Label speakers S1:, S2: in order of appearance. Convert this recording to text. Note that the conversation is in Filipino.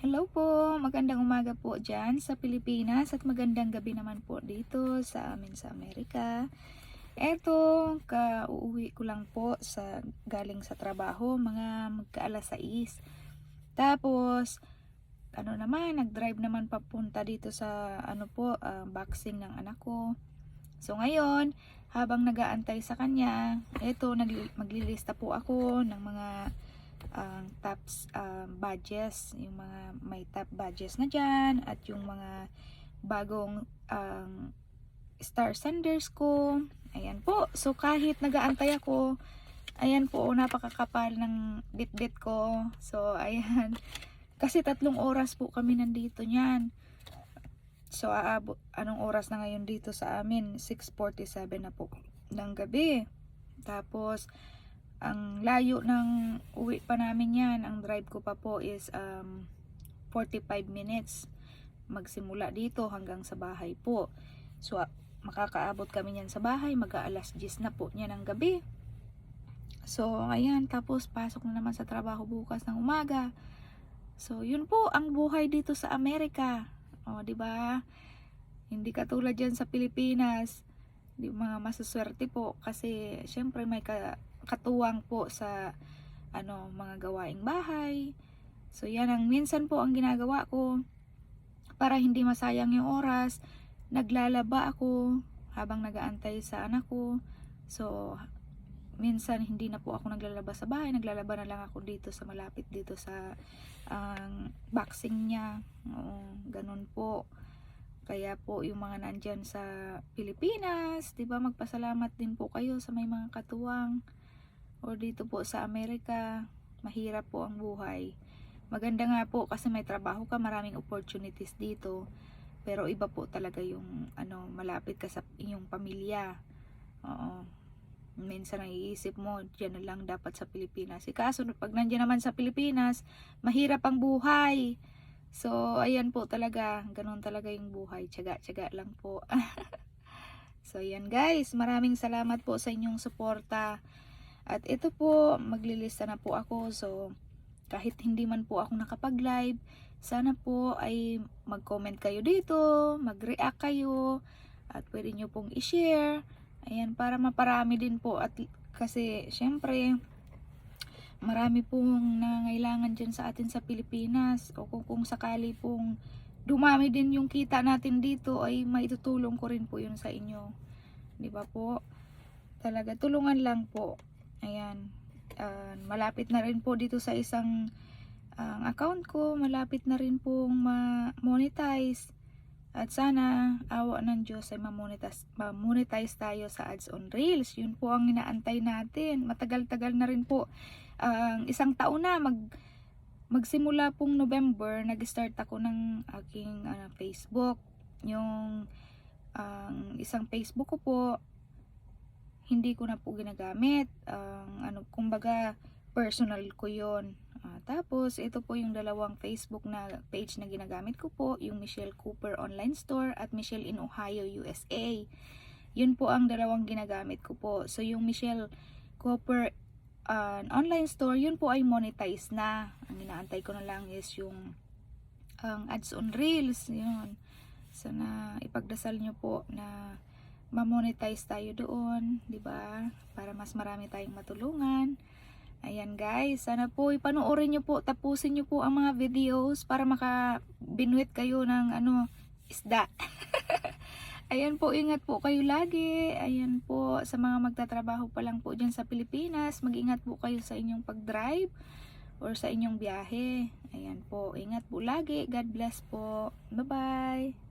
S1: Hello po, magandang umaga po dyan sa Pilipinas at magandang gabi naman po dito sa amin sa Amerika. Eto, uuwi ko lang po galing sa trabaho, mga magka-alas 6. Tapos, nag-drive naman papunta dito sa boxing ng anak ko. So ngayon, habang nag-aantay sa kanya, eto, maglilista po ako ng mga ang tops badges, yung mga may top badges na dyan at yung mga bagong star senders ko. Ayan po. So kahit nagaantay ako, ayan po, napakakapal ng bitbit ko. So ayan. Kasi 3 oras po kami nandito niyan. So anong oras na ngayon dito sa amin? 6:47 na po ng gabi. Tapos ang layo ng uwi pa namin yan, ang drive ko pa po is 45 minutes magsimula dito hanggang sa bahay po. So makakaabot kami yan sa bahay, mag-aalas 10 na po niya ng gabi. So ayan, tapos pasok na naman sa trabaho bukas ng umaga. So yun po ang buhay dito sa Amerika. O di ba? Hindi katulad diyan sa Pilipinas. Di mga masaswerte po kasi syempre may katuwang po sa mga gawaing bahay. So yan ang minsan po ang ginagawa ko para hindi masayang yung oras. Naglalaba ako habang nagaantay sa anak ko. So minsan hindi na po ako naglalaba sa bahay, naglalaba na lang ako dito sa malapit dito sa boxing niya. Oo, ganun po. Kaya po yung mga nandyan sa Pilipinas, 'di ba, magpasalamat din po kayo sa may mga katuwang. O dito po sa Amerika, mahirap po ang buhay. Maganda nga po kasi may trabaho ka, maraming opportunities dito. Pero iba po talaga yung malapit ka sa inyong pamilya. Oo. Minsan naiisip mo, diyan na lang dapat sa Pilipinas. Kaso pag nandiyan naman sa Pilipinas, mahirap ang buhay. So, ayan po talaga, ganun talaga yung buhay. Tiyaga-tiyaga lang po. So, ayan guys, maraming salamat po sa inyong suporta. At ito po, maglilista na po ako. So, kahit hindi man po ako nakapag-live, sana po ay mag-comment kayo dito, mag-react kayo, at pwede nyo pong i-share. Ayan, para maparami din po. At kasi, syempre, marami pong nangailangan dyan sa atin sa Pilipinas. O kung sakali pong dumami din yung kita natin dito, ay maitutulong ko rin po yun sa inyo. Di ba po? Talaga, tulungan lang po. Ayan. Malapit na rin po dito sa isang account ko. Malapit na rin pong ma-monetize. At sana, awa ng Diyos ay ma-monetize tayo sa ads on Reels. Yun po ang inaantay natin. Matagal-tagal na rin po. Isang taon na magsimula pong November, nag-start ako ng aking Facebook. Yung isang Facebook ko po, hindi ko na po ginagamit. Kumbaga, personal ko yon. Tapos, ito po yung dalawang Facebook na page na ginagamit ko po, yung Michelle Cooper Online Store at Michelle in Ohio, USA. Yun po ang dalawang ginagamit ko po. So, yung Michelle Cooper Online Store, yun po ay monetize na. Ang inaantay ko na lang is yung ads on Reels. Yun. So, ipagdasal nyo po na ma-monetize tayo doon, 'di ba? Para mas marami tayong matulungan. Ayan guys, sana po ipanoorin niyo po, tapusin niyo po ang mga videos para makabinwit kayo ng isda. Ayan po, ingat po kayo lagi. Ayan po, sa mga magtatrabaho pa lang po diyan sa Pilipinas, mag-ingat po kayo sa inyong pag-drive or sa inyong biyahe. Ayan po, ingat po lagi. God bless po. Bye-bye.